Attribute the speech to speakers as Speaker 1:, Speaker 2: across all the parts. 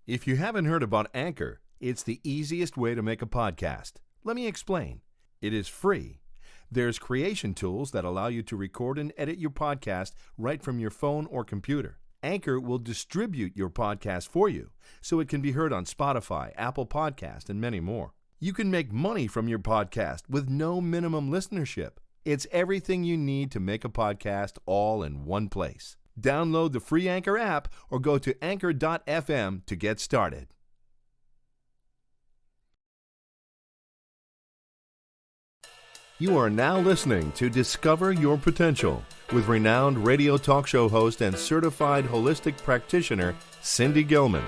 Speaker 1: If you haven't heard about Anchor, it's the easiest way to make a podcast. Let me explain. It is free. There's creation tools that allow you to record and edit your podcast right from your phone or computer. Anchor will distribute your podcast for you, so it can be heard on Spotify, Apple Podcast, and many more. You can make money from your podcast with no minimum listenership. It's everything you need to make a podcast all in one place. Download the free Anchor app or go to anchor.fm to get started. You are now listening to Discover Your Potential with renowned radio talk show host and certified holistic practitioner Cindy Gilman.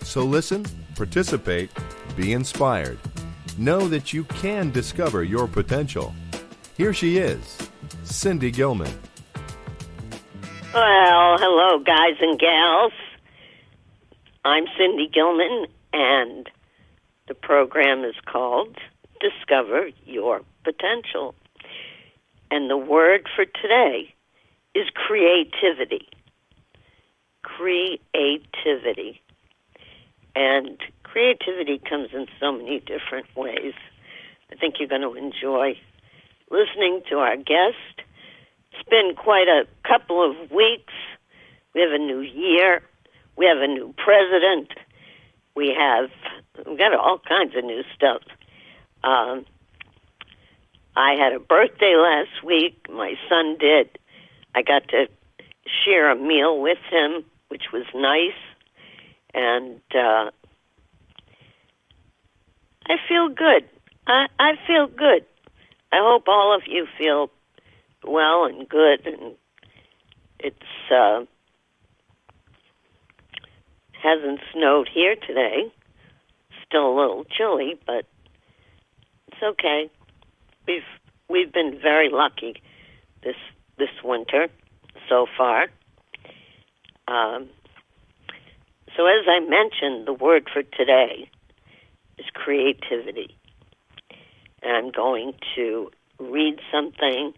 Speaker 1: So listen, participate, be inspired. Know that you can discover your potential. Here she is, Cindy Gilman.
Speaker 2: Well, hello, guys and gals. I'm Cindy Gilman, and the program is called Discover Your Potential. And the word for today is creativity. Creativity. And creativity comes in so many different ways. I think you're going to enjoy listening to our guest. It's been quite a couple of weeks. We have a new year. We have a new president. We've got all kinds of new stuff. I had a birthday last week. My son did. I got to share a meal with him, which was nice. And I feel good. I feel good. I hope all of you feel well and good, and it's hasn't snowed here today. Still a little chilly, but it's okay. We've been very lucky this winter so far. So as I mentioned, the word for today is creativity. And I'm going to read something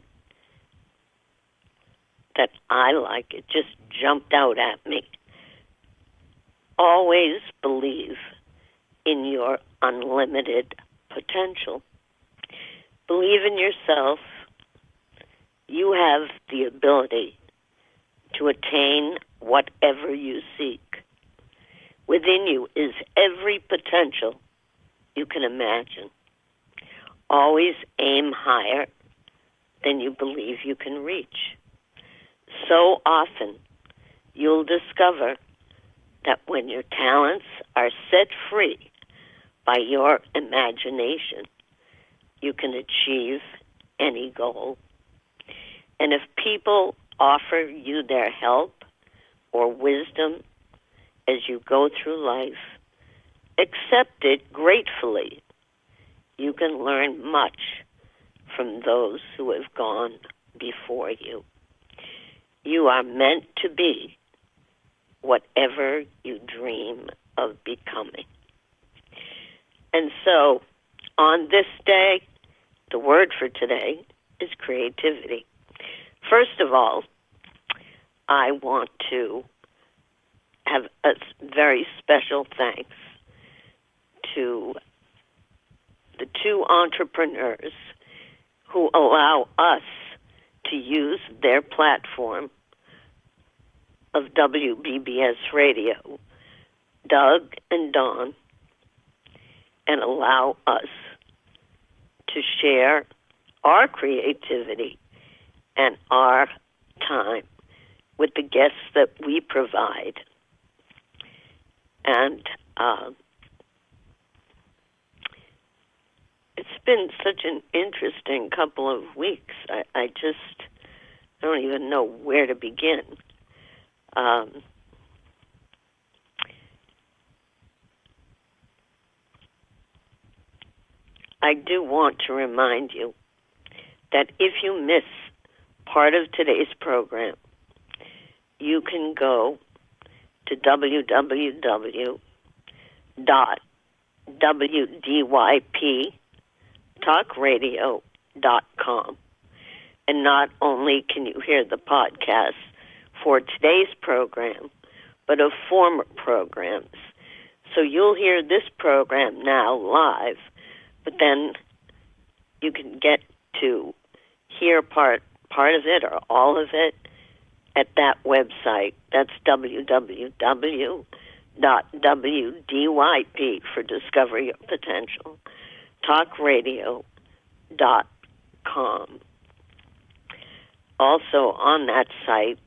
Speaker 2: that I like. It just jumped out at me. Always believe in your unlimited potential. Believe in yourself. You have the ability to attain whatever you seek. Within you is every potential you can imagine. Always aim higher than you believe you can reach. So often, you'll discover that when your talents are set free by your imagination, you can achieve any goal. And if people offer you their help or wisdom as you go through life, accept it gratefully. You can learn much from those who have gone before you. You are meant to be whatever you dream of becoming. And so, on this day, the word for today is creativity. First of all, I want to have a very special thanks to the two entrepreneurs who allow us to use their platform of WBBS Radio, Doug and Dawn, and allow us to share our creativity and our time with the guests that we provide. And it's been such an interesting couple of weeks. I don't even know where to begin. I do want to remind you that if you miss part of today's program, you can go to www.wdyptalkradio.com. And not only can you hear the podcast for today's program, but of former programs So you'll hear this program now live, but then you can get to hear part of it or all of it at that website. That's www.wdyp for Discover Your Potential, talkradio.com. Also on that site,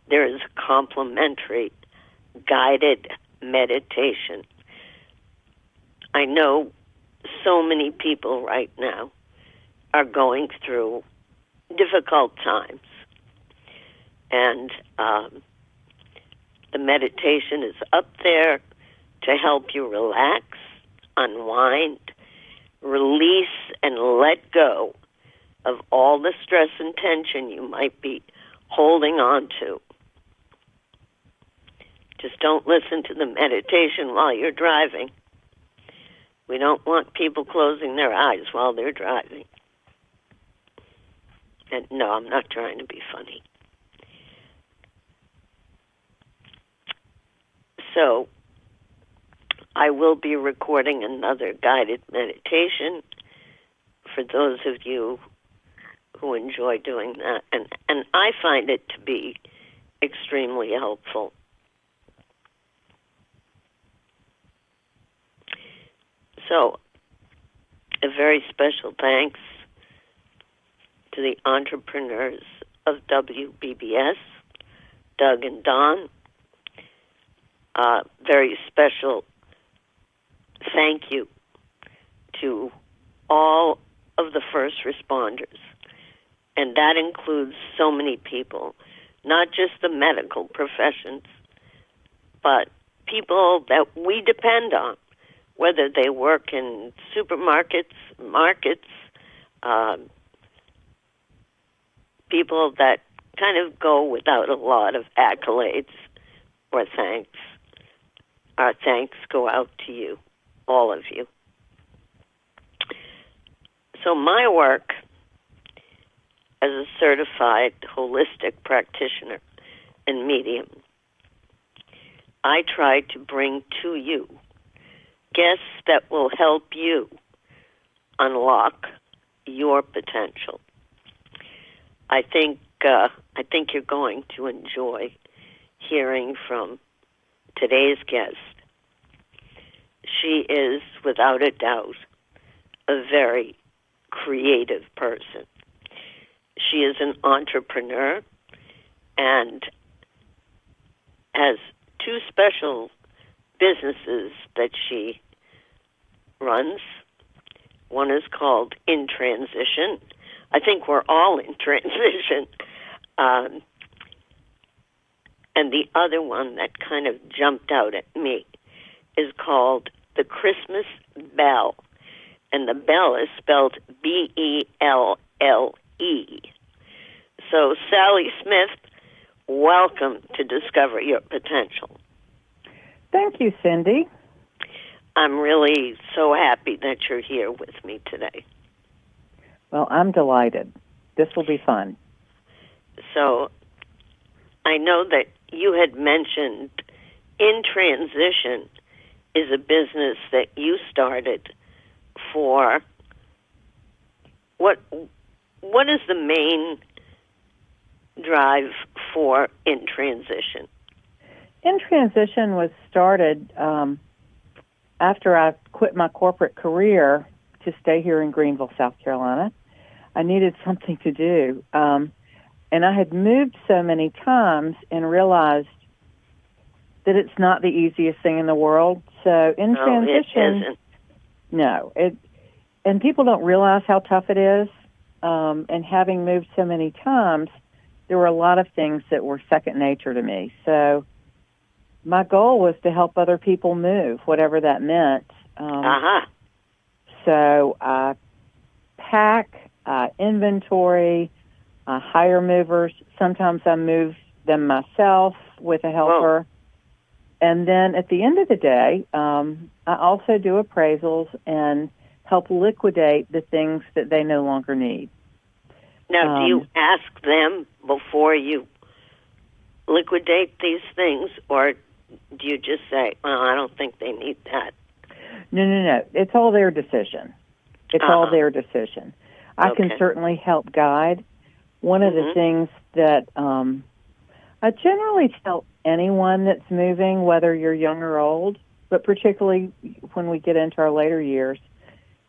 Speaker 2: there is a complimentary guided meditation. I know so many people right now are going through difficult times, and the meditation is up there to help you relax, unwind, release, and let go of all the stress and tension you might be holding on to. Just don't listen to the meditation while you're driving. We don't want people closing their eyes while they're driving. And no, I'm not trying to be funny. So, I will be recording another guided meditation for those of you who enjoy doing that. And I find it to be extremely helpful. So, a very special thanks to the entrepreneurs of WBBS, Doug and Don. Very special thank you to all of the first responders. And that includes so many people, not just the medical professions, but people that we depend on, whether they work in supermarkets, markets, people that kind of go without a lot of accolades or thanks. Our thanks go out to you, all of you. So my work as a certified holistic practitioner and medium, I try to bring to you guests that will help you unlock your potential. I think you're going to enjoy hearing from today's guest. She is, without a doubt, a very creative person. She is an entrepreneur and has two special businesses that she runs. One is called In Transition. I think we're all in transition. And the other one that kind of jumped out at me is called the Christmas Belle. And the Belle is spelled Belle. So, Sally Smith, welcome to Discover Your Potential.
Speaker 3: Thank you, Cindy.
Speaker 2: I'm really so happy that you're here with me today.
Speaker 3: Well, I'm delighted. This will be fun.
Speaker 2: So, I know that you had mentioned In Transition is a business that you started for. What is the main drive for In Transition?
Speaker 3: In Transition was started after I quit my corporate career to stay here in Greenville, South Carolina. I needed something to do. And I had moved so many times and realized that it's not the easiest thing in the world. So in transition,
Speaker 2: it isn't.
Speaker 3: No, and people don't realize how tough it is. And having moved so many times, there were a lot of things that were second nature to me. So my goal was to help other people move, whatever that meant. So I pack, inventory, hire movers. Sometimes I move them myself with a helper. Whoa. And then at the end of the day, I also do appraisals and help liquidate the things that they no longer need.
Speaker 2: Now, do you ask them before you liquidate these things, or do you just say, well, I don't think they need that?
Speaker 3: No. It's all their decision. It's all their decision. I can certainly help guide. One of the things that I generally tell anyone that's moving, whether you're young or old, but particularly when we get into our later years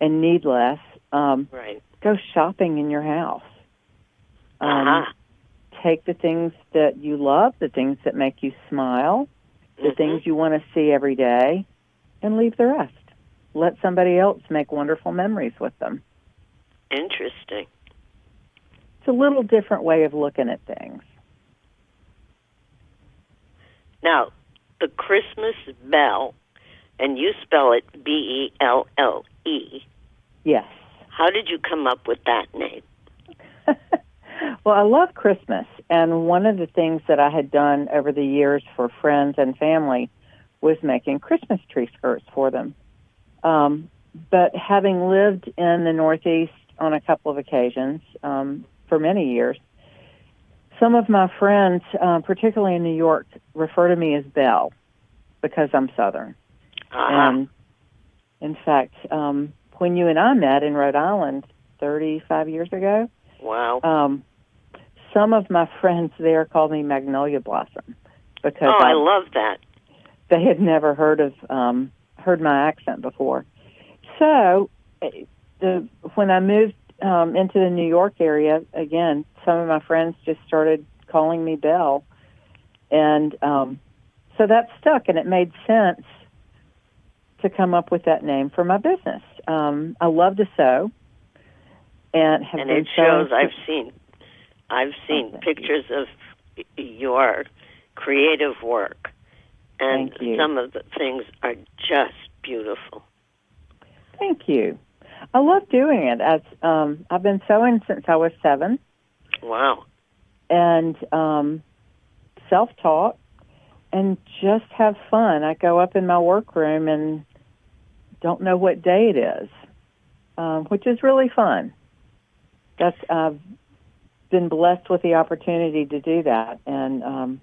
Speaker 3: and need less, go shopping in your house. Take the things that you love, the things that make you smile, the things you want to see every day, and leave the rest. Let somebody else make wonderful memories with them.
Speaker 2: Interesting.
Speaker 3: It's a little different way of looking at things.
Speaker 2: Now, the Christmas Belle, and you spell it Belle.
Speaker 3: Yes.
Speaker 2: How did you come up with that name?
Speaker 3: Well, I love Christmas, and one of the things that I had done over the years for friends and family was making Christmas tree skirts for them. But having lived in the Northeast on a couple of occasions for many years, some of my friends, particularly in New York, refer to me as Belle because I'm Southern. And in fact, when you and I met in Rhode Island 35 years ago, some of my friends there called me Magnolia Blossom because
Speaker 2: I love that.
Speaker 3: They had never heard my accent before. So when I moved into the New York area, again, some of my friends just started calling me Belle. And so that stuck, and it made sense to come up with that name for my business. I love to sew. And
Speaker 2: it shows. I've seen pictures of your creative work, and some of the things are just beautiful.
Speaker 3: Thank you. I love doing it. I've been sewing since I was 7.
Speaker 2: Wow. And
Speaker 3: self-taught and just have fun. I go up in my workroom and don't know what day it is, which is really fun. I've been blessed with the opportunity to do that and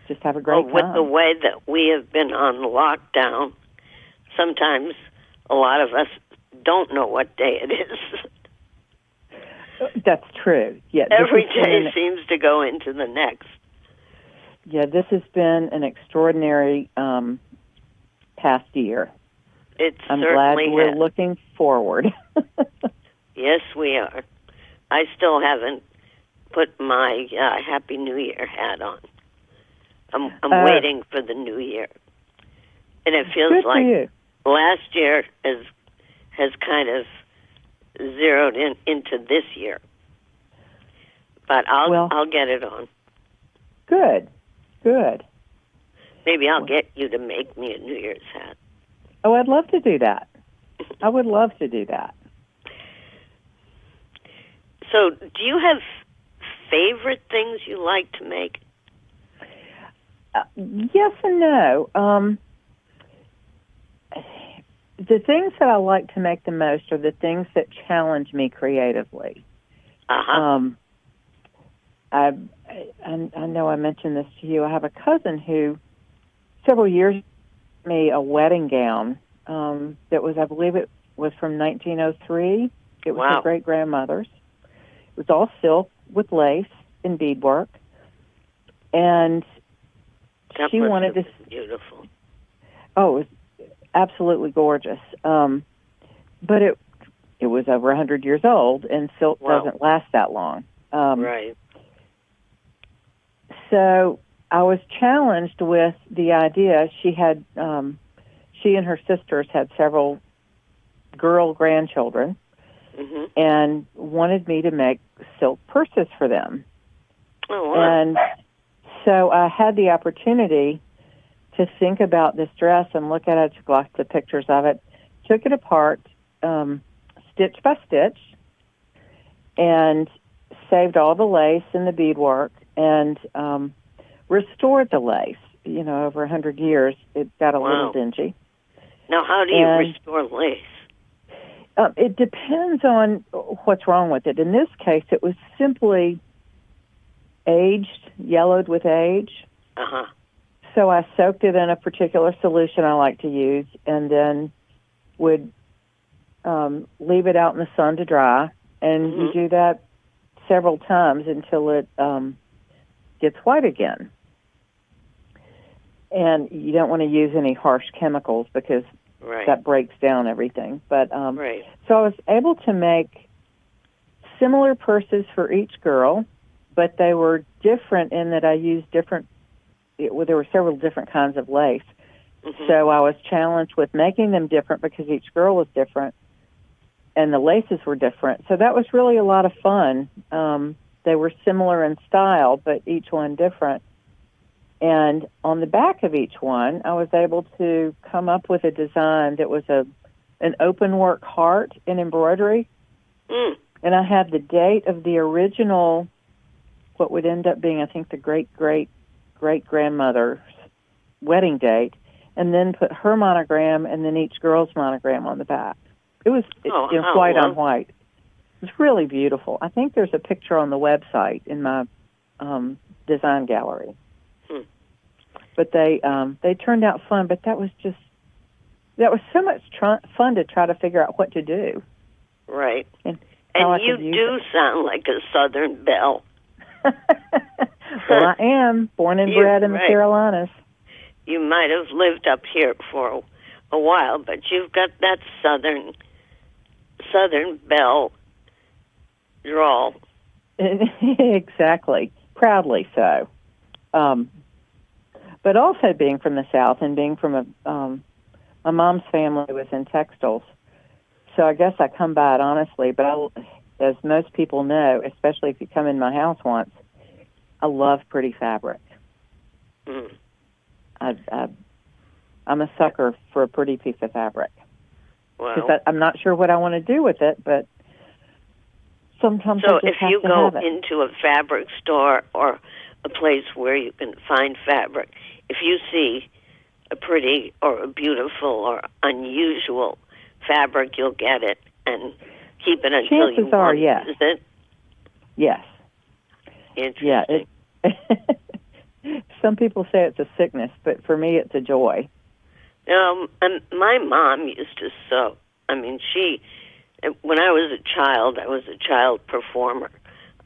Speaker 3: just have a great time.
Speaker 2: With the way that we have been on lockdown, sometimes a lot of us don't know what day it is.
Speaker 3: That's true. Yeah,
Speaker 2: every day seems to go into the next.
Speaker 3: Yeah, this has been an extraordinary past year. I'm glad we're looking forward.
Speaker 2: Yes, we are. I still haven't put my Happy New Year hat on. I'm waiting for the new year. And it feels like last year has kind of zeroed into this year. But I'll get it on.
Speaker 3: Good.
Speaker 2: Maybe I'll get you to make me a New Year's hat.
Speaker 3: Oh, I'd love to do that. I would love to do that.
Speaker 2: So, do you have favorite things you like to make?
Speaker 3: Yes and no. The things that I like to make the most are the things that challenge me creatively. I know I mentioned this to you. I have a cousin who several years ago made me a wedding gown that was, I believe it was from 1903. It was her great-grandmother's. It was all silk with lace and beadwork. And she wanted to...
Speaker 2: Beautiful.
Speaker 3: Oh, it was absolutely gorgeous. But it was over 100 years old, and silk doesn't last that long.
Speaker 2: Right.
Speaker 3: So I was challenged with the idea. She and her sisters had several girl grandchildren, and wanted me to make silk purses for them.
Speaker 2: Oh, wow.
Speaker 3: And so I had the opportunity to think about this dress and look at it, took lots of pictures of it, took it apart, stitch by stitch, and saved all the lace and the beadwork, and restored the lace. You know, over 100 years, it got a little dingy.
Speaker 2: Now, how do you restore lace?
Speaker 3: It depends on what's wrong with it. In this case, it was simply aged, yellowed with age. So I soaked it in a particular solution I like to use, and then would leave it out in the sun to dry. And you do that several times until it gets white again. And you don't want to use any harsh chemicals because that breaks down everything. But so I was able to make similar purses for each girl, but they were different in that I used different. There were several different kinds of lace. So I was challenged with making them different because each girl was different, and the laces were different. So that was really a lot of fun. They were similar in style, but each one different. And on the back of each one, I was able to come up with a design that was an open work heart in embroidery. And I had the date of the original, what would end up being, I think, the great-great-great-grandmother's wedding date, and then put her monogram and then each girl's monogram on the back. It was white on white. It was really beautiful. I think there's a picture on the website in my design gallery. But they turned out fun. But that was so much fun to try to figure out what to do.
Speaker 2: Right. And you do sound like a Southern belle.
Speaker 3: Well, I am born and bred in the Carolinas.
Speaker 2: You might have lived up here for a while, but you've got that Southern belle drawl.
Speaker 3: Exactly. Proudly so. But also being from the South and being from my mom's family was in textiles. So I guess I come by it honestly, but as most people know, especially if you come in my house once, I love pretty fabric. I'm a sucker for a pretty piece of fabric. Because I'm not sure what I want to do with it, but sometimes I just
Speaker 2: if
Speaker 3: have
Speaker 2: you
Speaker 3: to
Speaker 2: go
Speaker 3: have it.
Speaker 2: into a fabric store or a place where you can find fabric, if you see a pretty or a beautiful or unusual fabric, you'll get it and keep it until you want it. Is it?
Speaker 3: Yes.
Speaker 2: Interesting.
Speaker 3: Yeah. Some people say it's a sickness, but for me, it's a joy.
Speaker 2: And my mom used to sew. I mean, when I was a child performer.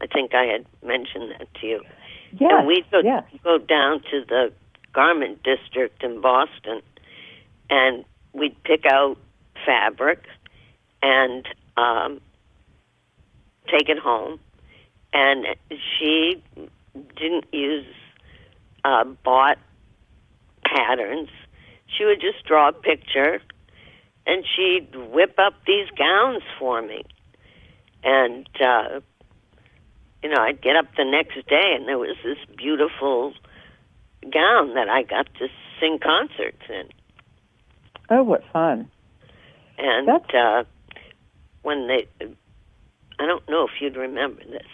Speaker 2: I think I had mentioned that to you.
Speaker 3: Yes,
Speaker 2: and we'd go down to the garment district in Boston, and we'd pick out fabric and take it home. And she didn't use bought patterns. She would just draw a picture, and she'd whip up these gowns for me. And, I'd get up the next day, and there was this beautiful gown that I got to sing concerts in.
Speaker 3: Oh, what fun.
Speaker 2: And when I don't know if you'd remember this,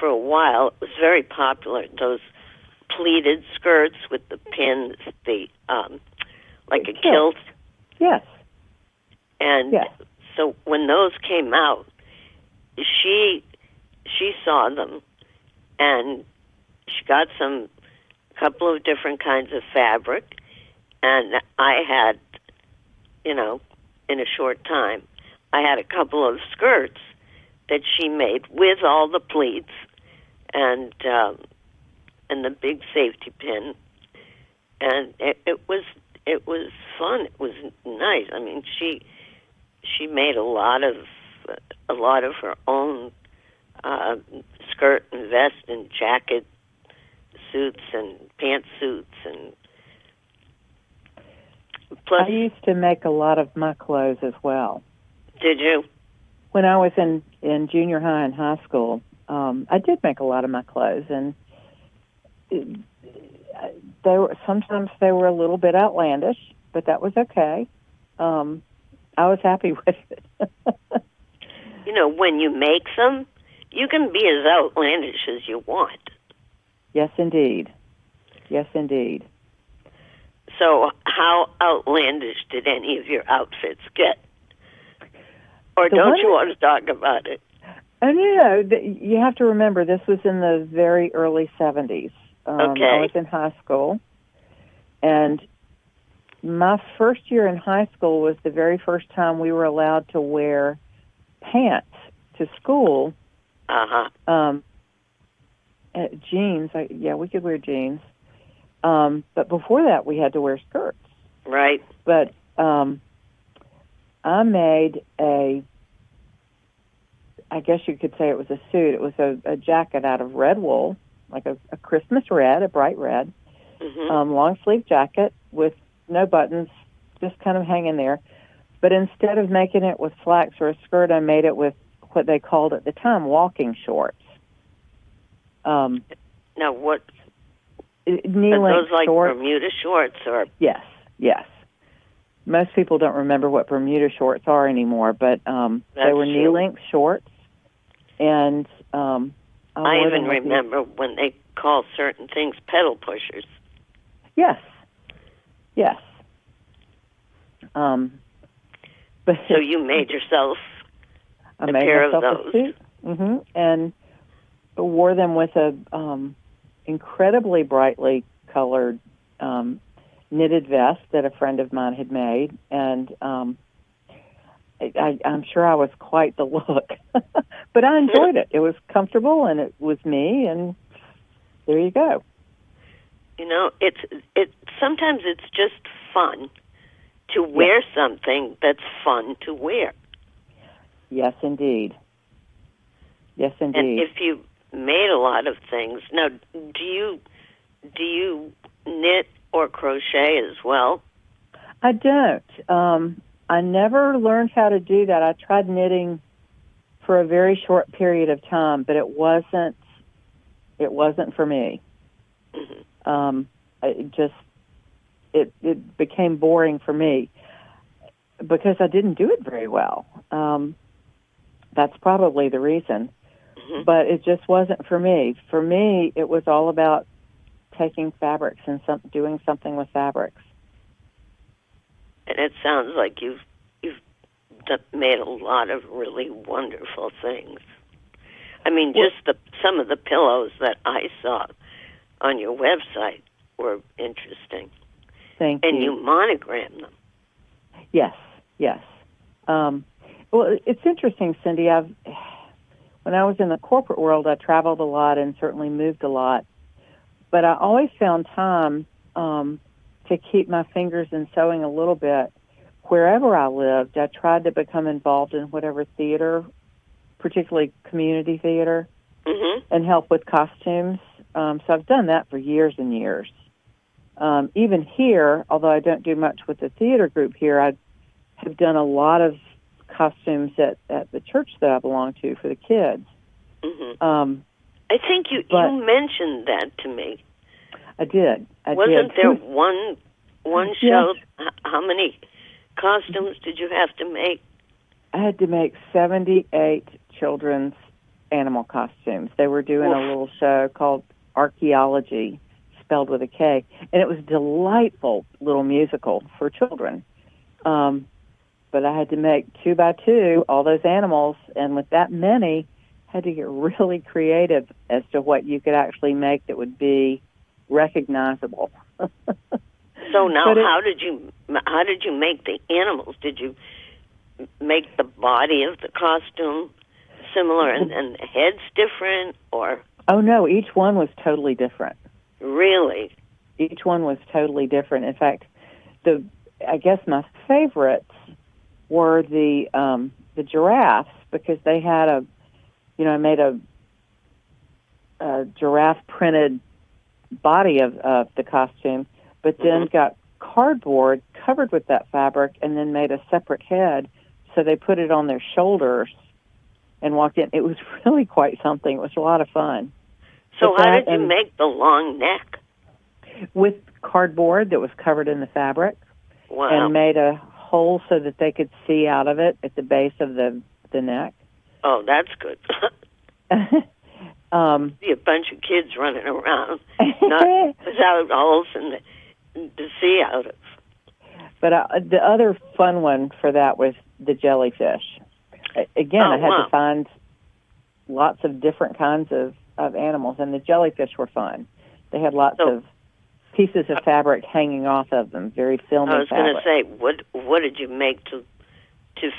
Speaker 2: for a while, it was very popular, those pleated skirts with the pins, like a kilt.
Speaker 3: Yes.
Speaker 2: And so when those came out, she saw them, and she got a couple of different kinds of fabric, and I had, in a short time, I had a couple of skirts that she made with all the pleats and the big safety pin, and it was fun. It was nice. I mean, she made a lot of her own skirt and vest and jacket suits and pantsuits, and plus
Speaker 3: I used to make a lot of my clothes as well.
Speaker 2: Did you?
Speaker 3: When I was in junior high and high school, I did make a lot of my clothes, and sometimes they were a little bit outlandish, but that was okay. I was happy with it.
Speaker 2: When you make them, you can be as outlandish as you want.
Speaker 3: Yes, indeed. Yes, indeed.
Speaker 2: So how outlandish did any of your outfits get? Or don't you want to talk about it?
Speaker 3: Oh, no. You have to remember, this was in the very early 70s.
Speaker 2: Okay.
Speaker 3: I was in high school, and my first year in high school was the very first time we were allowed to wear pants to school. Jeans. We could wear jeans. But before that, we had to wear skirts.
Speaker 2: Right.
Speaker 3: But I made I guess you could say it was a suit. It was a jacket out of red wool, like a Christmas red, a bright red, long sleeve jacket with no buttons, just kind of hanging there. But instead of making it with slacks or a skirt, I made it with what they called at the time walking shorts.
Speaker 2: Now, what?
Speaker 3: Knee-length
Speaker 2: are those like
Speaker 3: shorts.
Speaker 2: Bermuda shorts, or?
Speaker 3: Yes. Most people don't remember what Bermuda shorts are anymore, but they were knee-length shorts. And
Speaker 2: I even remember when they call certain things pedal pushers.
Speaker 3: Yes. But
Speaker 2: so you made yourself
Speaker 3: a
Speaker 2: pair of those.
Speaker 3: A suit, and wore them with a incredibly brightly colored knitted vest that a friend of mine had made, and I'm sure I was quite the look, but I enjoyed it. It was comfortable, and it was me, and there you go.
Speaker 2: You know, it's sometimes it's just fun to wear something that's fun to wear.
Speaker 3: Yes, indeed.
Speaker 2: And if you made a lot of things, now do you knit or crochet as well?
Speaker 3: I don't. I never learned how to do that. I tried knitting for a very short period of time, but it wasn't for me. It became boring for me because I didn't do it very well. That's probably the reason. But it just wasn't for me. For me, it was all about taking fabrics and doing something with fabrics.
Speaker 2: And it sounds like you've made a lot of really wonderful things. I mean, some of the pillows that I saw on your website were interesting.
Speaker 3: Thank you.
Speaker 2: And you monogrammed them.
Speaker 3: Yes. Well, it's interesting, Cindy. When I was in the corporate world, I traveled a lot and certainly moved a lot. But I always found time to keep my fingers in sewing a little bit. Wherever I lived, I tried to become involved in whatever theater, particularly community theater, and help with costumes. So I've done that for years and years. Even here, although I don't do much with the theater group here, I have done a lot of costumes at the church that I belong to for the kids.
Speaker 2: I think you mentioned that to me.
Speaker 3: I did.
Speaker 2: Wasn't there one show? Yes. How many costumes did you have to make?
Speaker 3: I had to make 78 children's animal costumes. They were doing a little show called Archaeology, spelled with a K, and it was a delightful little musical for children. But I had to make 2 by 2 all those animals, and with that many, had to get really creative as to what you could actually make that would be recognizable.
Speaker 2: So now, how did you make the animals? Did you make the body of the costume similar and the heads different, or?
Speaker 3: Oh no, each one was totally different.
Speaker 2: Really?
Speaker 3: Each one was totally different. In fact, I guess my favorites were the giraffes, because they had I made a giraffe printed body of the costume, but then got cardboard covered with that fabric and then made a separate head. So they put it on their shoulders and walked in. It was really quite something. It was a lot of fun.
Speaker 2: So how did you make the long neck?
Speaker 3: With cardboard that was covered in the fabric.
Speaker 2: Wow.
Speaker 3: And made a hole so that they could see out of it at the base of the neck.
Speaker 2: Oh, that's good. See a bunch of kids running around, not without holes to see out of.
Speaker 3: But the other fun one for that was the jellyfish. Again, I had to find lots of different kinds of animals, and the jellyfish were fun. They had lots of pieces of fabric hanging off of them, very filmy
Speaker 2: I was going to
Speaker 3: fabric.
Speaker 2: say, what did you make to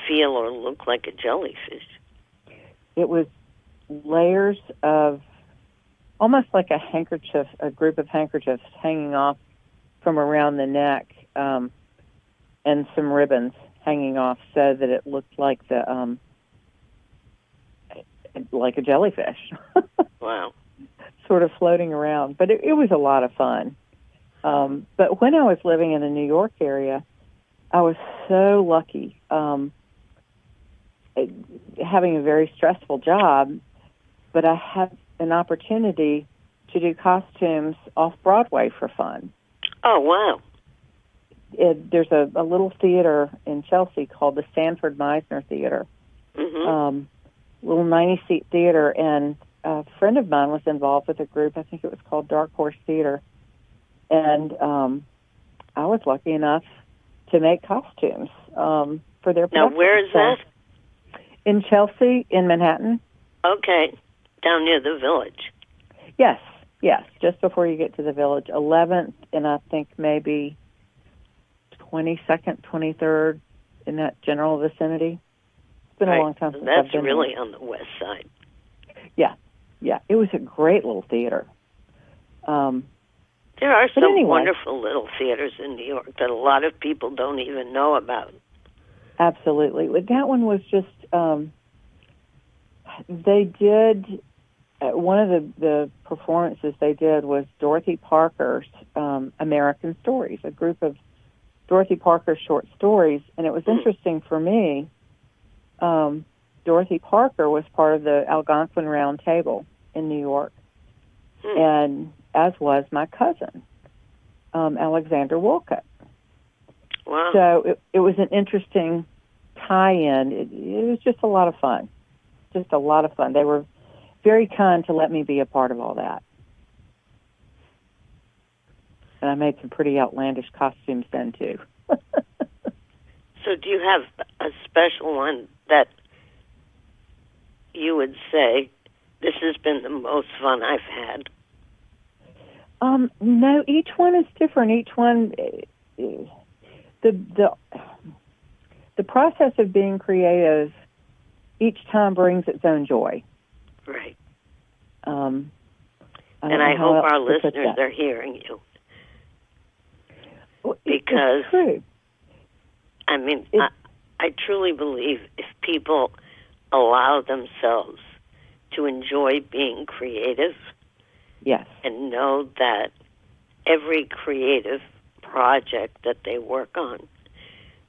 Speaker 2: feel or look like a jellyfish?
Speaker 3: It was layers of almost like a handkerchief, a group of handkerchiefs hanging off from around the neck, and some ribbons hanging off so that it looked like like a jellyfish.
Speaker 2: Wow.
Speaker 3: Sort of floating around. But it was a lot of fun. But when I was living in the New York area, I was so lucky, having a very stressful job, but I had an opportunity to do costumes off Broadway for fun.
Speaker 2: Oh, wow.
Speaker 3: There's a little theater in Chelsea called the Sanford Meisner Theater, little 90-seat theater, and a friend of mine was involved with a group. I think it was called Dark Horse Theater, and I was lucky enough to make costumes for their production.
Speaker 2: Now, where is that?
Speaker 3: In Chelsea, in Manhattan.
Speaker 2: Okay, down near the Village.
Speaker 3: Yes, just before you get to the Village. 11th, and I think maybe 22nd, 23rd, in that general vicinity. It's been a long time since I've been
Speaker 2: really
Speaker 3: there.
Speaker 2: on the west side.
Speaker 3: Yeah. It was a great little theater.
Speaker 2: There are some wonderful little theaters in New York that a lot of people don't even know about.
Speaker 3: Absolutely. That one was just, they did, one of the performances they did was Dorothy Parker's American Stories, a group of Dorothy Parker short stories. And it was interesting for me, Dorothy Parker was part of the Algonquin Round Table in New York, and as was my cousin, Alexander Wolcott.
Speaker 2: Wow.
Speaker 3: So it was an interesting tie-in. It was just a lot of fun. Just a lot of fun. They were very kind to let me be a part of all that. And I made some pretty outlandish costumes then, too.
Speaker 2: So do you have a special one that you would say, this has been the most fun I've had?
Speaker 3: No, each one is different. Each one, the process of being creative each time brings its own joy.
Speaker 2: Right.
Speaker 3: And
Speaker 2: I hope our listeners are hearing you. Because,
Speaker 3: it's true.
Speaker 2: I mean, I truly believe if people allow themselves to enjoy being creative,
Speaker 3: yes,
Speaker 2: and know that every creative project that they work on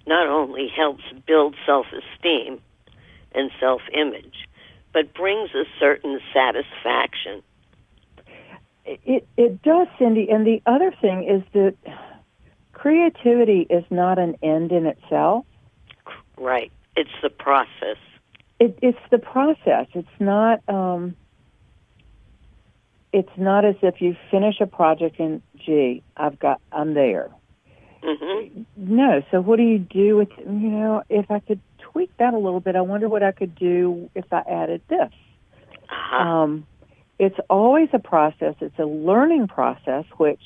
Speaker 2: not only helps build self-esteem and self-image, but brings a certain satisfaction.
Speaker 3: It does, Cindy. And the other thing is that creativity is not an end in itself.
Speaker 2: Right. It's the process.
Speaker 3: It's the process. It's not. It's not as if you finish a project and, gee, I'm there.
Speaker 2: Mm-hmm.
Speaker 3: No. So what do you do with? If I could tweak that a little bit, I wonder what I could do if I added this.
Speaker 2: Uh-huh.
Speaker 3: It's always a process. It's a learning process, which,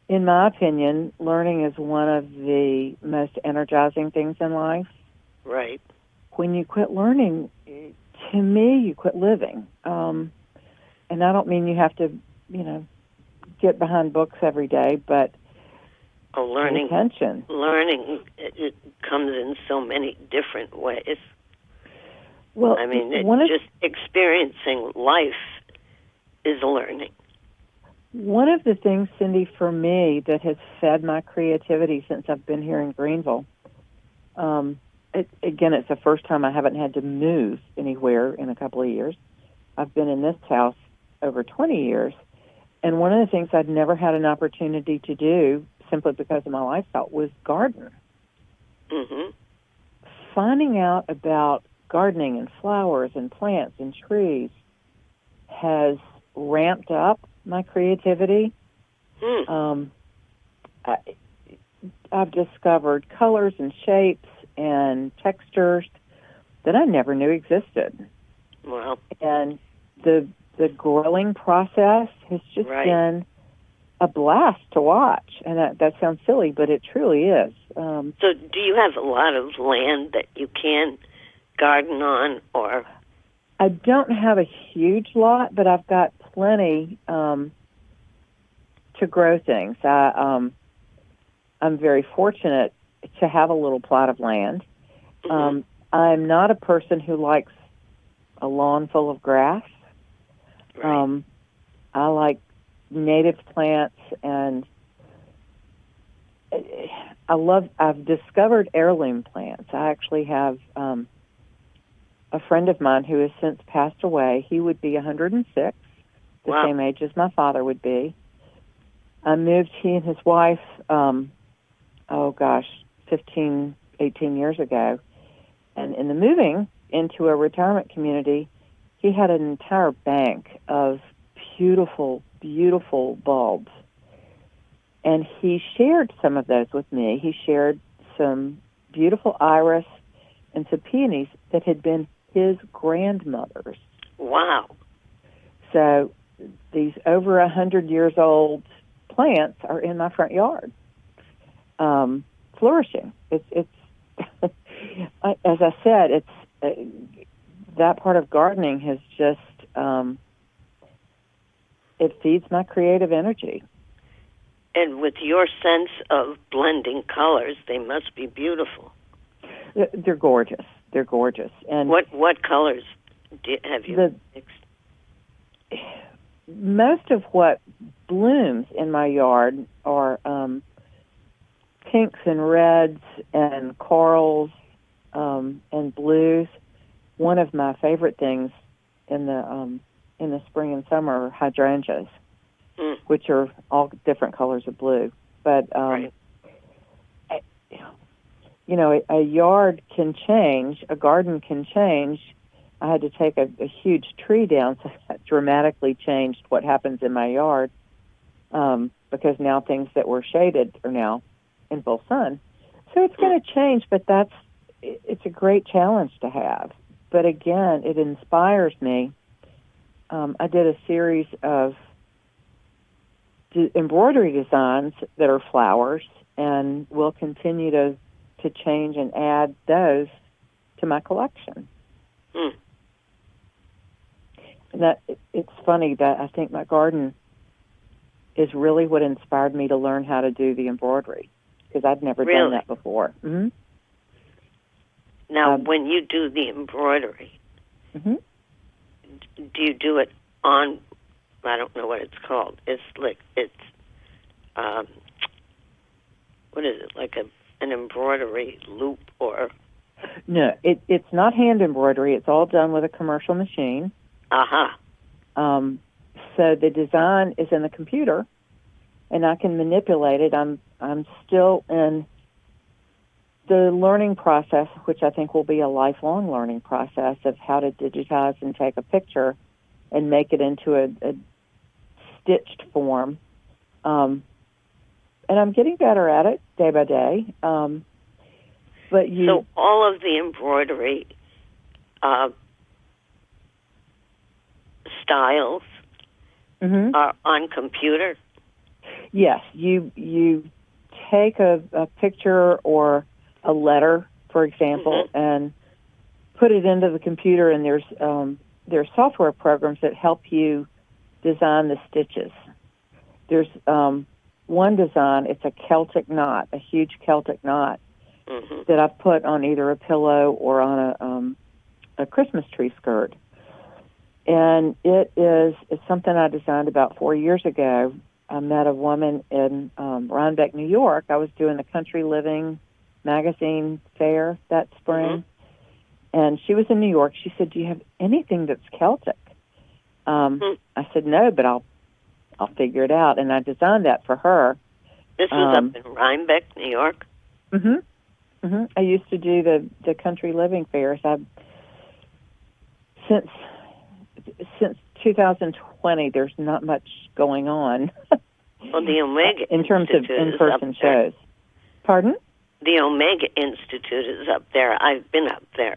Speaker 3: in my opinion, learning is one of the most energizing things in life.
Speaker 2: Right.
Speaker 3: When you quit learning, to me, you quit living. And I don't mean you have to, get behind books every day, but
Speaker 2: learning,
Speaker 3: pay attention.
Speaker 2: Learning, it comes in so many different ways.
Speaker 3: Well,
Speaker 2: I mean, just experiencing life is learning.
Speaker 3: One of the things, Cindy, for me that has fed my creativity since I've been here in Greenville, again, it's the first time I haven't had to move anywhere in a couple of years. I've been in this house over 20 years, and one of the things I'd never had an opportunity to do, simply because of my lifestyle, was garden.
Speaker 2: Mm-hmm.
Speaker 3: Finding out about gardening and flowers and plants and trees has ramped up my creativity. I've discovered colors and shapes and textures that I never knew existed.
Speaker 2: Wow.
Speaker 3: And the the growing process has just been a blast to watch. And that sounds silly, but it truly is.
Speaker 2: So do you have a lot of land that you can garden on, or?
Speaker 3: I don't have a huge lot, but I've got plenty to grow things. I'm very fortunate to have a little plot of land.
Speaker 2: Mm-hmm.
Speaker 3: I'm not a person who likes a lawn full of grass.
Speaker 2: Right.
Speaker 3: I like native plants, and I've discovered heirloom plants. I actually have a friend of mine who has since passed away. He would be 106, the same age as my father would be. I moved, he and his wife, 15, 18 years ago. And in the moving into a retirement community, he had an entire bank of beautiful, beautiful bulbs. And he shared some of those with me. He shared some beautiful iris and some peonies that had been his grandmother's.
Speaker 2: Wow.
Speaker 3: So these over 100 years old plants are in my front yard, flourishing. It's as I said, it's that part of gardening has just it feeds my creative energy.
Speaker 2: And with your sense of blending colors, they must be beautiful.
Speaker 3: They're gorgeous. They're gorgeous. And
Speaker 2: what colors have you mixed?
Speaker 3: Most of what blooms in my yard are pinks and reds and corals and blues. One of my favorite things in the spring and summer are hydrangeas, which are all different colors of blue. But a yard can change, a garden can change. I had to take a huge tree down, so that dramatically changed what happens in my yard, because now things that were shaded are now in full sun. So it's going to change, but it's a great challenge to have. But again, it inspires me. I did a series of embroidery designs that are flowers, and will continue to change and add those to my collection. And it's funny that I think my garden is really what inspired me to learn how to do the embroidery, because I'd never done that before. Mm-hmm.
Speaker 2: Now, when you do the embroidery, do you do it on, I don't know what it's called. What is it, like an embroidery loop or?
Speaker 3: No, it's not hand embroidery. It's all done with a commercial machine. So the design is in the computer, and I can manipulate it. I'm still in the learning process, which I think will be a lifelong learning process, of how to digitize and take a picture and make it into a stitched form. And I'm getting better at it day by day. So
Speaker 2: all of the embroidery styles are on computer?
Speaker 3: Yes, you take a picture or a letter, for example, and put it into the computer, and there's software programs that help you design the stitches. There's one design, it's a Celtic knot, a huge Celtic knot that I've put on either a pillow or on a Christmas tree skirt. And it's something I designed about 4 years ago. I met a woman in Rhinebeck, New York. I was doing the Country Living magazine fair that spring. And she was in New York. She said, "Do you have anything that's Celtic?" I said, "No, but I'll figure it out." And I designed that for her.
Speaker 2: This was up in Rhinebeck, New York?
Speaker 3: I used to do the Country Living fairs. Since 2020, there's not much going on.
Speaker 2: Well, the Omega
Speaker 3: in terms of in-person shows. Pardon?
Speaker 2: The Omega Institute is up there. I've been up there.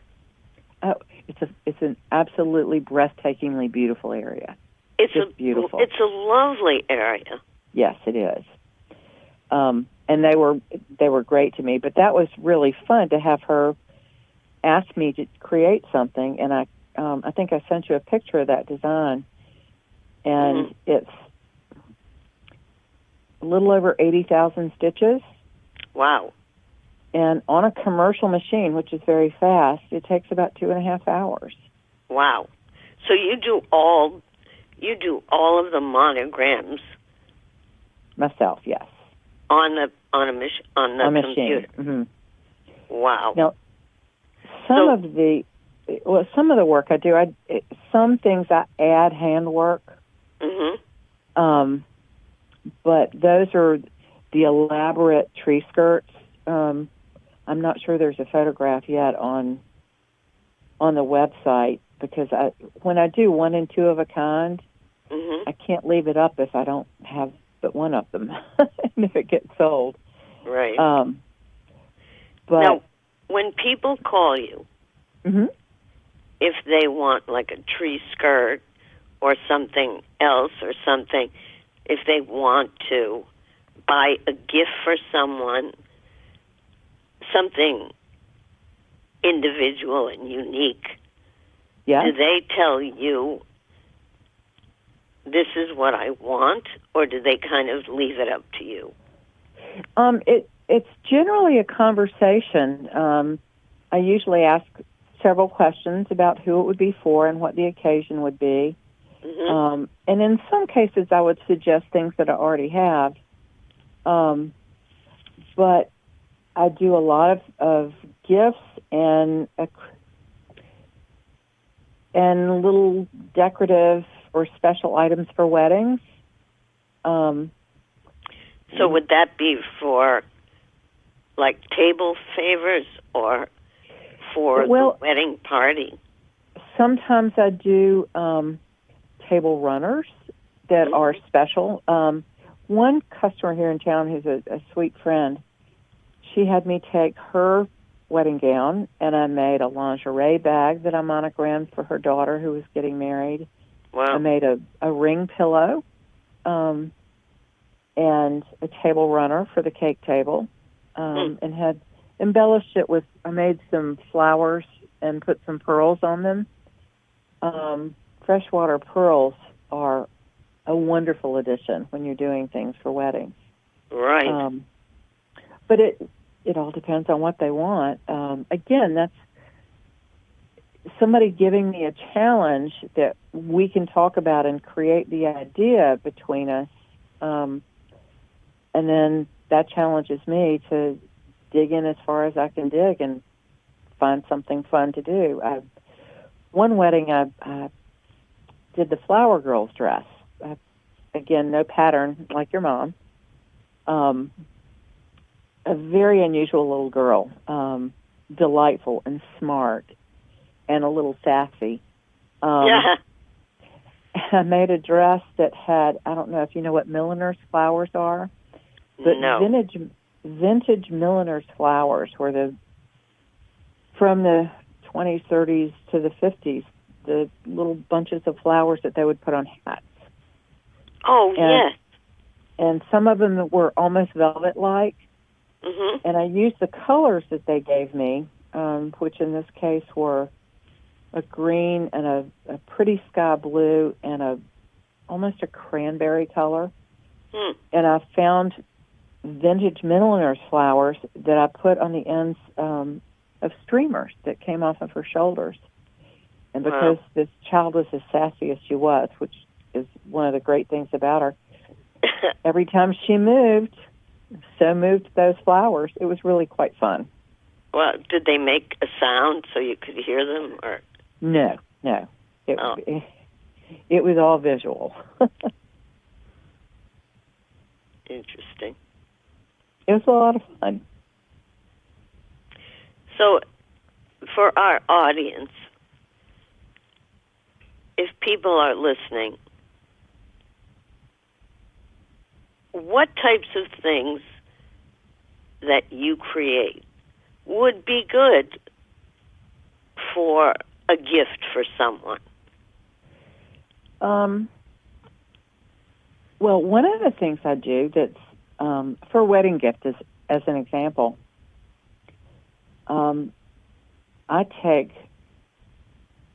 Speaker 3: Oh, it's an absolutely breathtakingly beautiful area.
Speaker 2: It's
Speaker 3: beautiful.
Speaker 2: It's a lovely area.
Speaker 3: Yes, it is. And they were great to me. But that was really fun to have her ask me to create something, and I think I sent you a picture of that design, and it's a little over 80,000 stitches.
Speaker 2: Wow.
Speaker 3: And on a commercial machine, which is very fast, it takes about 2.5 hours.
Speaker 2: Wow. So you do all of the monograms
Speaker 3: Myself, yes.
Speaker 2: on the computer.
Speaker 3: Mm-hmm.
Speaker 2: Wow.
Speaker 3: Now, some of the work I do, some things I add handwork.
Speaker 2: Mm-hmm.
Speaker 3: But those are the elaborate tree skirts. I'm not sure there's a photograph yet on the website, because when I do one and two of a kind, I can't leave it up if I don't have but one of them, and if it gets sold.
Speaker 2: Right.
Speaker 3: But
Speaker 2: now, when people call you, if they want like a tree skirt or something else or something, if they want to buy a gift for someone, something individual and unique, do they tell you, this is what I want, or do they kind of leave it up to you?
Speaker 3: It's generally a conversation. I usually ask several questions about who it would be for and what the occasion would be. And in some cases, I would suggest things that I already have. But I do a lot of gifts and little decorative or special items for weddings.
Speaker 2: So would that be for, like, table favors or for the wedding party?
Speaker 3: Sometimes I do table runners that are special. One customer here in town who's a sweet friend, she had me take her wedding gown, and I made a lingerie bag that I monogrammed for her daughter who was getting married.
Speaker 2: Wow.
Speaker 3: I made a ring pillow and a table runner for the cake table, and had embellished it with, I made some flowers and put some pearls on them. Freshwater pearls are a wonderful addition when you're doing things for weddings.
Speaker 2: Right.
Speaker 3: But it all depends on what they want. Again, that's somebody giving me a challenge that we can talk about and create the idea between us. And then that challenges me to dig in as far as I can dig and find something fun to do. One wedding, I did the Flower Girl's dress. Again, no pattern like your mom. A very unusual little girl, delightful and smart and a little sassy. I made a dress that had, I don't know if you know what milliner's flowers are, but vintage milliner's flowers were from the 20s, 30s to the 50s, the little bunches of flowers that they would put on hats.
Speaker 2: Oh, yes.
Speaker 3: And some of them were almost velvet-like. And I used the colors that they gave me, which in this case were a green and a pretty sky blue and almost a cranberry color. And I found vintage milliner's flowers that I put on the ends of streamers that came off of her shoulders. And because this child was as sassy as she was, which is one of the great things about her, every time she moved, so moved those flowers. It was really quite fun.
Speaker 2: Well, did they make a sound so you could hear them? Or
Speaker 3: No. It was all visual.
Speaker 2: Interesting.
Speaker 3: It was a lot of fun.
Speaker 2: So, for our audience, if people are listening, what types of things that you create would be good for a gift for someone?
Speaker 3: Well, one of the things I do that's for a wedding gift, as an example, I take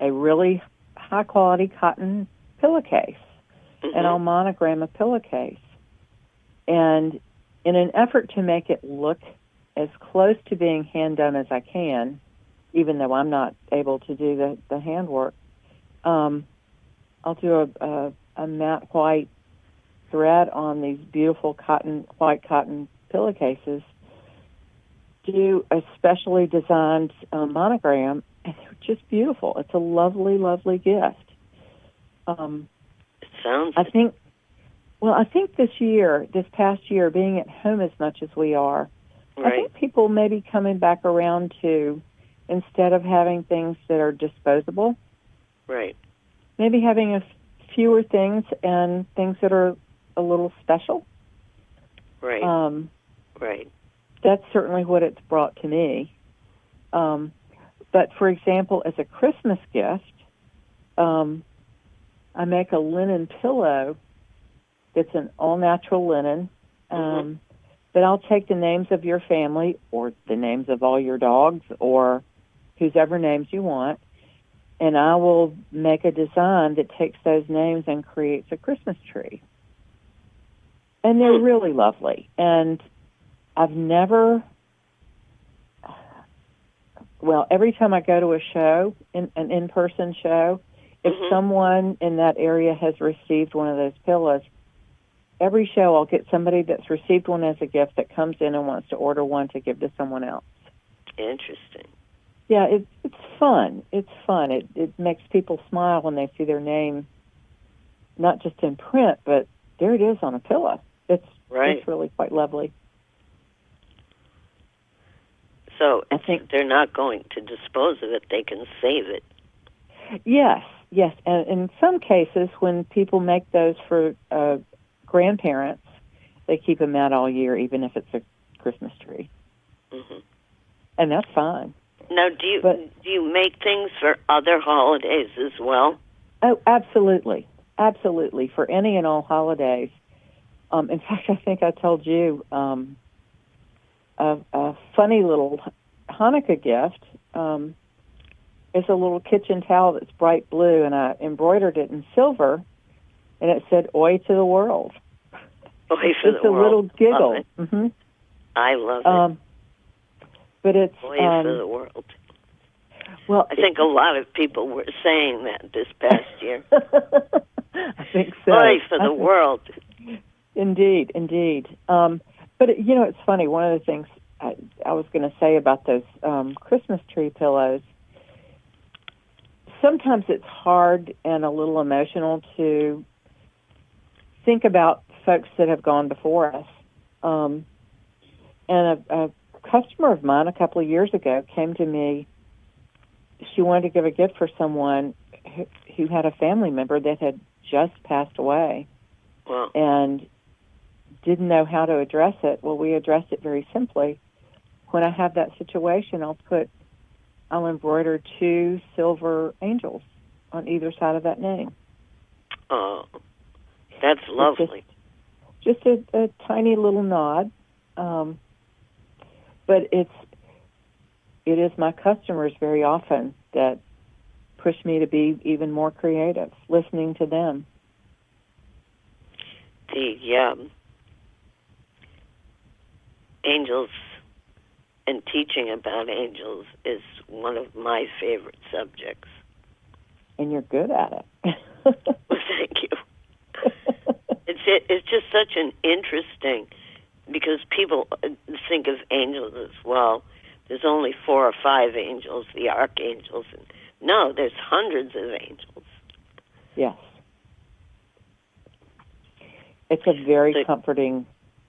Speaker 3: a really high-quality cotton pillowcase, and I'll monogram a pillowcase. And in an effort to make it look as close to being hand-done as I can, even though I'm not able to do the handwork, I'll do a matte white thread on these beautiful white cotton pillowcases, do a specially designed monogram, and they're just beautiful. It's a lovely, lovely gift.
Speaker 2: It sounds...
Speaker 3: I think this past year, being at home as much as we are,
Speaker 2: right.
Speaker 3: I think people may be coming back around to, instead of having things that are disposable,
Speaker 2: right,
Speaker 3: maybe having fewer things and things that are a little special.
Speaker 2: Right. Right.
Speaker 3: That's certainly what it's brought to me. But for example, as a Christmas gift, I make a linen pillow that's an all-natural linen. But I'll take the names of your family or the names of all your dogs or whosever names you want, and I will make a design that takes those names and creates a Christmas tree. And they're really lovely. And I've never... Well, every time I go to a show, an in-person show, if someone in that area has received one of those pillows, every show I'll get somebody that's received one as a gift that comes in and wants to order one to give to someone else.
Speaker 2: Interesting.
Speaker 3: Yeah, it's fun. It's fun. It makes people smile when they see their name, not just in print, but there it is on a pillow. It's really quite lovely.
Speaker 2: So I think they're not going to dispose of it. They can save it.
Speaker 3: Yes. And in some cases, when people make those for grandparents, they keep them out all year, even if it's a Christmas tree. And that's fine.
Speaker 2: Now, do you make things for other holidays as well?
Speaker 3: Oh, absolutely. Absolutely. For any and all holidays. In fact, I think I told you a funny little Hanukkah gift is a little kitchen towel that's bright blue, and I embroidered it in silver, and it said, "Oi to the world."
Speaker 2: Oi for
Speaker 3: just
Speaker 2: the
Speaker 3: a
Speaker 2: world.
Speaker 3: little giggle.
Speaker 2: Love I love it.
Speaker 3: But it's...
Speaker 2: Oi for the world.
Speaker 3: Well,
Speaker 2: I think a lot of people were saying that this past year.
Speaker 3: I think so.
Speaker 2: Oi for the world.
Speaker 3: Indeed. But, it's funny. One of the things I was going to say about those Christmas tree pillows, sometimes it's hard and a little emotional to think about folks that have gone before us. And a customer of mine a couple of years ago came to me. She wanted to give a gift for someone who had a family member that had just passed away.
Speaker 2: Wow. And
Speaker 3: didn't know how to address it. Well, we addressed it very simply. When I have that situation, I'll embroider 2 silver angels on either side of that name.
Speaker 2: Oh, that's lovely.
Speaker 3: Just a tiny little nod. But it is my customers very often that push me to be even more creative, listening to them.
Speaker 2: The angels and teaching about angels is one of my favorite subjects.
Speaker 3: And you're good at it.
Speaker 2: Well, thank you. It's just such an interesting, because people think of angels as well. There's only 4 or 5 angels, the archangels. No, there's hundreds of angels.
Speaker 3: Yes. It's a very comforting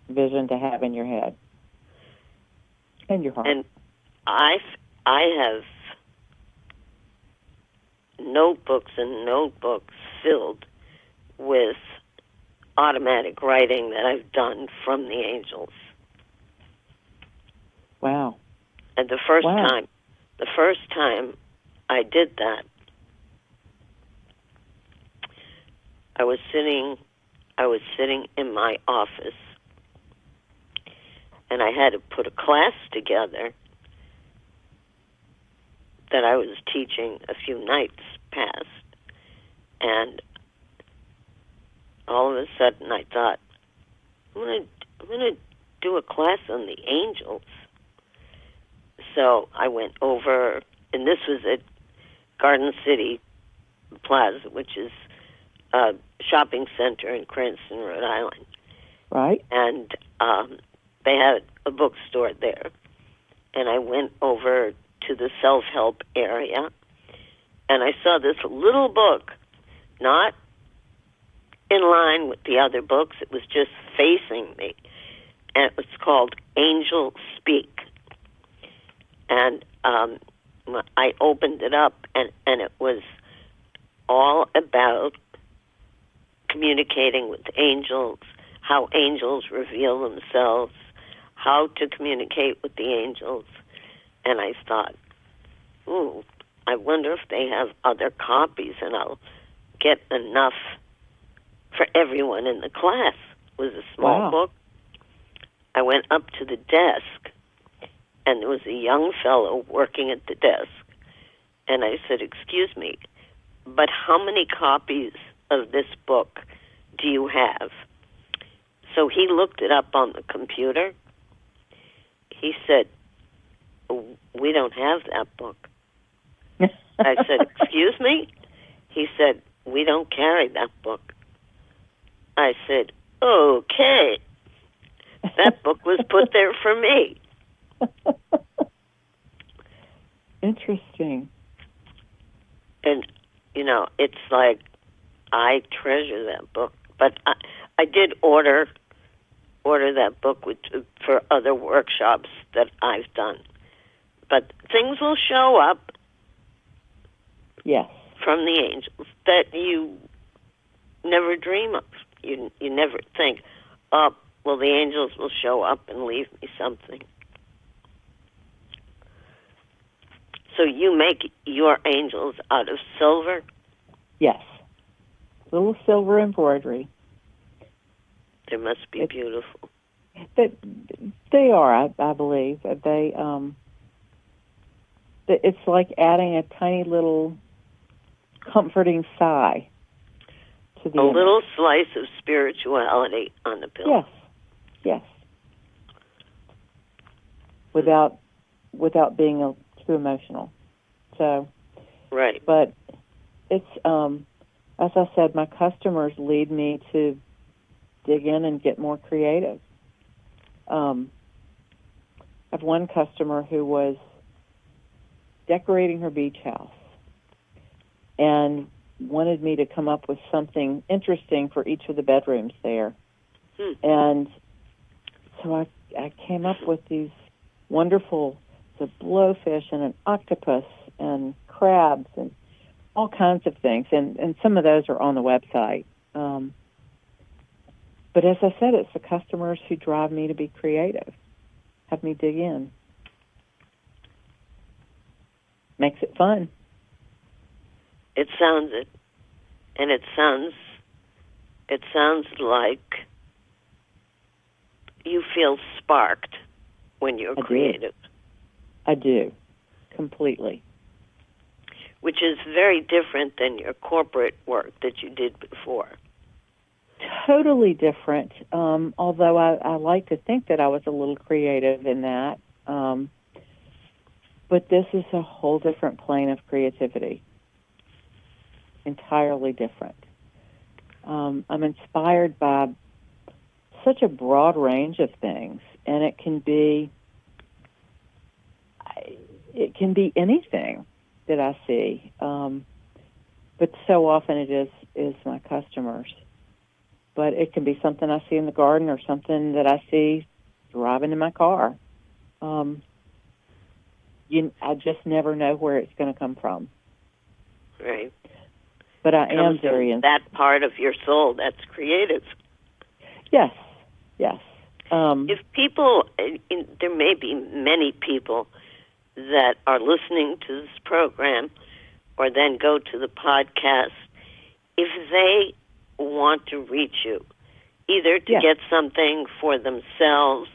Speaker 3: vision to have in your head and your heart.
Speaker 2: And I have notebooks and notebooks filled with automatic writing that I've done from the angels.
Speaker 3: Wow.
Speaker 2: And the first time I did that, I was sitting I was sitting in my office, and I had to put a class together that I was teaching a few nights past. And all of a sudden I thought, I'm gonna do a class on the angels. So I went over, and this was at Garden City Plaza, which is a shopping center in Cranston, Rhode Island.
Speaker 3: Right.
Speaker 2: And they had a bookstore there. And I went over to the self-help area, and I saw this little book, not in line with the other books. It was just facing me. And it was called Angel Speak. And I opened it up, and it was all about communicating with angels, how angels reveal themselves, how to communicate with the angels. And I thought, I wonder if they have other copies, and I'll get enough for everyone in the class. It was a small book. I went up to the desk, and there was a young fellow working at the desk. And I said, excuse me, but how many copies of this book do you have? So he looked it up on the computer. He said, we don't have that book. I said, excuse me? He said, we don't carry that book. I said, okay. That book was put there for me.
Speaker 3: Interesting.
Speaker 2: And, it's like I treasure that book. But I did order that book for other workshops that I've done. But things will show up.
Speaker 3: Yes.
Speaker 2: From the angels that you never dream of. You never think, well, the angels will show up and leave me something. So you make your angels out of silver?
Speaker 3: Yes. Little silver embroidery.
Speaker 2: They must be beautiful.
Speaker 3: They are, I believe. It's like adding a tiny little comforting sigh to the image.
Speaker 2: Little slice of spirituality on the pillow.
Speaker 3: Yes. Without being too emotional. So.
Speaker 2: Right.
Speaker 3: But it's as I said, my customers lead me to dig in and get more creative. I have one customer who was decorating her beach house and wanted me to come up with something interesting for each of the bedrooms there. And so I came up with these wonderful, the blowfish and an octopus and crabs and all kinds of things. And some of those are on the website. But as I said, it's the customers who drive me to be creative, have me dig in. Makes it fun.
Speaker 2: It sounds it. And it sounds like you feel sparked when you're creative.
Speaker 3: I do. Completely.
Speaker 2: Which is very different than your corporate work that you did before.
Speaker 3: Totally different. Although I like to think that I was a little creative in that. But this is a whole different plane of creativity. Entirely different. I'm inspired by such a broad range of things, and it can be anything that I see. But so often it is my customers. But it can be something I see in the garden or something that I see driving in my car. I just never know where it's going to come from.
Speaker 2: Right.
Speaker 3: But I am very
Speaker 2: that part of your soul that's creative.
Speaker 3: Yes.
Speaker 2: If people, there may be many people that are listening to this program or then go to the podcast, if they want to reach you, either to
Speaker 3: Yes.
Speaker 2: get something for themselves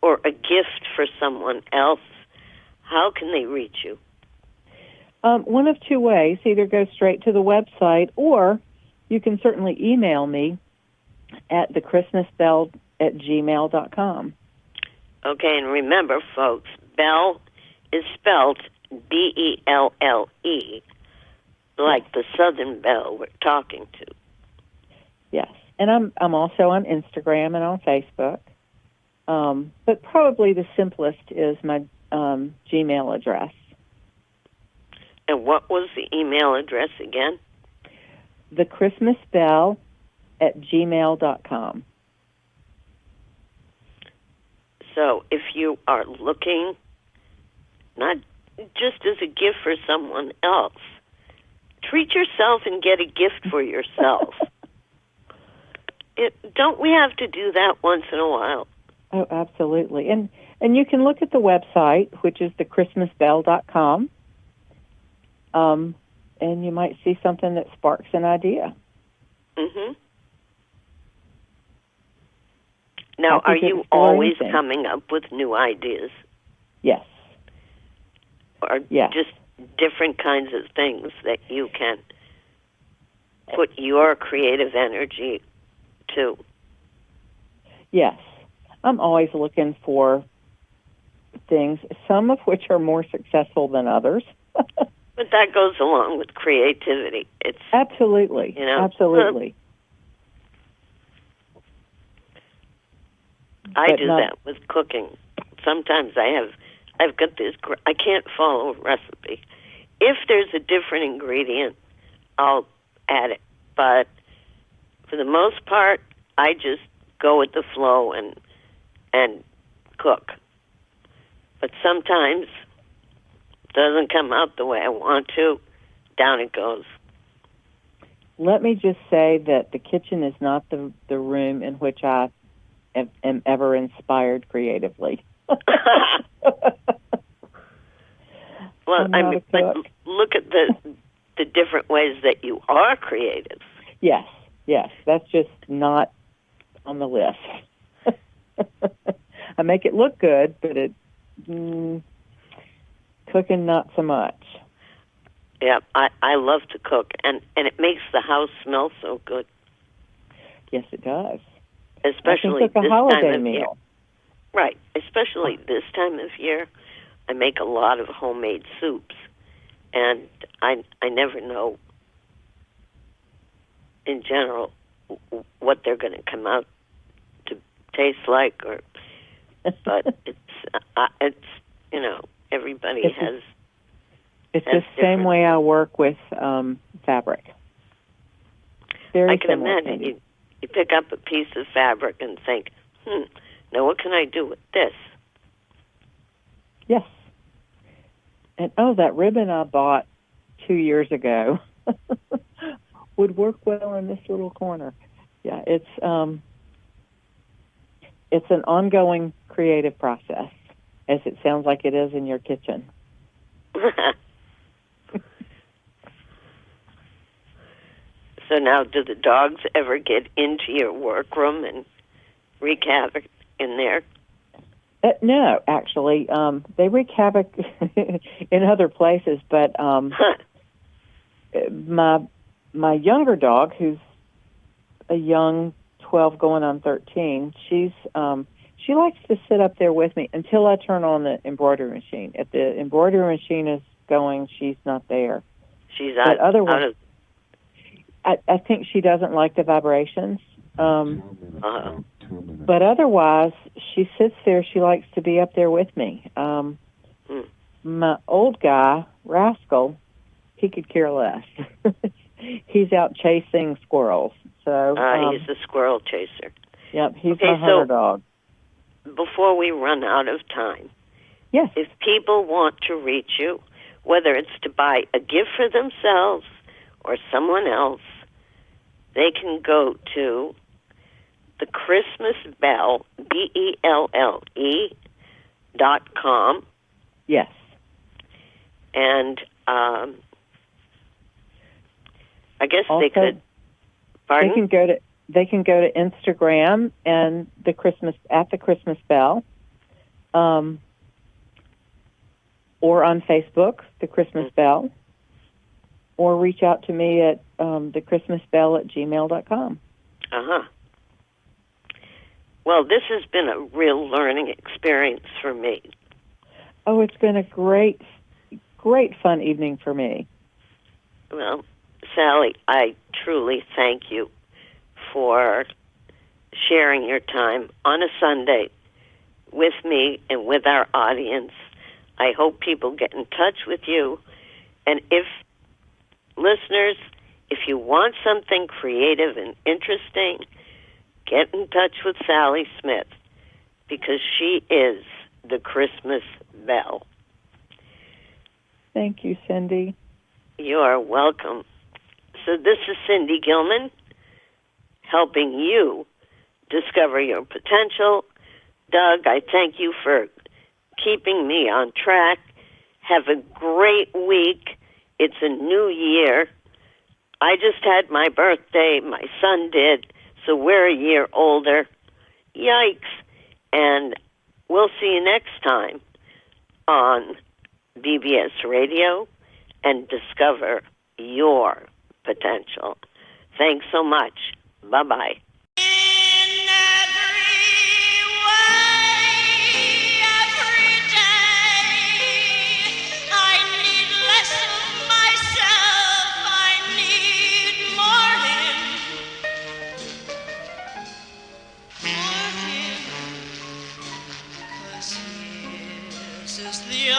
Speaker 2: or a gift for someone else, how can they reach you?
Speaker 3: One of two ways. Either go straight to the website, or you can certainly email me at thechristmasbelle@gmail.com.
Speaker 2: Okay, and remember, folks, Belle is spelled Belle, like the Southern Belle we're talking to.
Speaker 3: Yes, and I'm also on Instagram and on Facebook. But probably the simplest is my Gmail address.
Speaker 2: And what was the email address again?
Speaker 3: thechristmasbelle@gmail.com.
Speaker 2: So if you are looking, not just as a gift for someone else, treat yourself and get a gift for yourself. Don't we have to do that once in a while?
Speaker 3: Oh, absolutely. And you can look at the website, which is thechristmasbelle.com, and you might see something that sparks an idea.
Speaker 2: Mm-hmm. Now, are you always coming up with new ideas?
Speaker 3: Yes.
Speaker 2: Or just different kinds of things that you can put your creative energy to?
Speaker 3: Yes. I'm always looking for things, some of which are more successful than others.
Speaker 2: But that goes along with creativity. It's
Speaker 3: absolutely, absolutely.
Speaker 2: I do that with cooking. Sometimes I've got this. I can't follow a recipe. If there's a different ingredient, I'll add it. But for the most part, I just go with the flow and cook. But sometimes it doesn't come out the way I want to. Down it goes.
Speaker 3: Let me just say that the kitchen is not the room in which I am ever inspired creatively.
Speaker 2: Well, I mean, but look at the different ways that you are creative.
Speaker 3: Yes, that's just not on the list. I make it look good, but cooking not so much.
Speaker 2: Yeah, I love to cook, and it makes the house smell so good.
Speaker 3: Yes, it does.
Speaker 2: Especially
Speaker 3: I can cook a holiday meal.
Speaker 2: Year. Right, especially this time of year. I make a lot of homemade soups, and I never know, in general, what they're going to come out to taste like, but it's everybody has.
Speaker 3: It's the same way I work with fabric. Very
Speaker 2: I can imagine you pick up a piece of fabric and think, now what can I do with this?
Speaker 3: Yes. And that ribbon I bought 2 years ago would work well in this little corner. Yeah, it's an ongoing creative process, as it sounds like it is in your kitchen.
Speaker 2: So now, do the dogs ever get into your workroom and wreak havoc in there?
Speaker 3: No, actually, they wreak havoc in other places. But my younger dog, who's a young 12 going on 13, she likes to sit up there with me until I turn on the embroidery machine. If the embroidery machine is going, she's not there.
Speaker 2: She's out of.
Speaker 3: I think she doesn't like the vibrations. But otherwise, she sits there. She likes to be up there with me. My old guy, Rascal, he could care less. He's out chasing squirrels. So
Speaker 2: he's a squirrel chaser.
Speaker 3: Yep, he's my hunter dog.
Speaker 2: Before we run out of time,
Speaker 3: yes,
Speaker 2: if people want to reach you, whether it's to buy a gift for themselves or someone else, they can go to the Christmas Belle, BELLE.com.
Speaker 3: Yes.
Speaker 2: And I guess
Speaker 3: also,
Speaker 2: they could. Pardon?
Speaker 3: They can go to they can go to Instagram and the Christmas Belle, or on Facebook, the Christmas Belle, or reach out to me at thechristmasbelle@gmail.com.
Speaker 2: Uh-huh. Well, this has been a real learning experience for me.
Speaker 3: Oh, it's been a great fun evening for me.
Speaker 2: Well, Sally, I truly thank you for sharing your time on a Sunday with me and with our audience. I hope people get in touch with you. And if listeners, if you want something creative and interesting, get in touch with Sally Smith, because she is the Christmas Belle.
Speaker 3: Thank you, Cindy.
Speaker 2: You are welcome. So this is Cindy Gilman, helping you discover your potential. Doug, I thank you for keeping me on track. Have a great week. It's a new year. I just had my birthday. My son did, so we're a year older. Yikes. And we'll see you next time on BBS Radio and discover your potential. Thanks so much. Bye-bye.
Speaker 4: This is the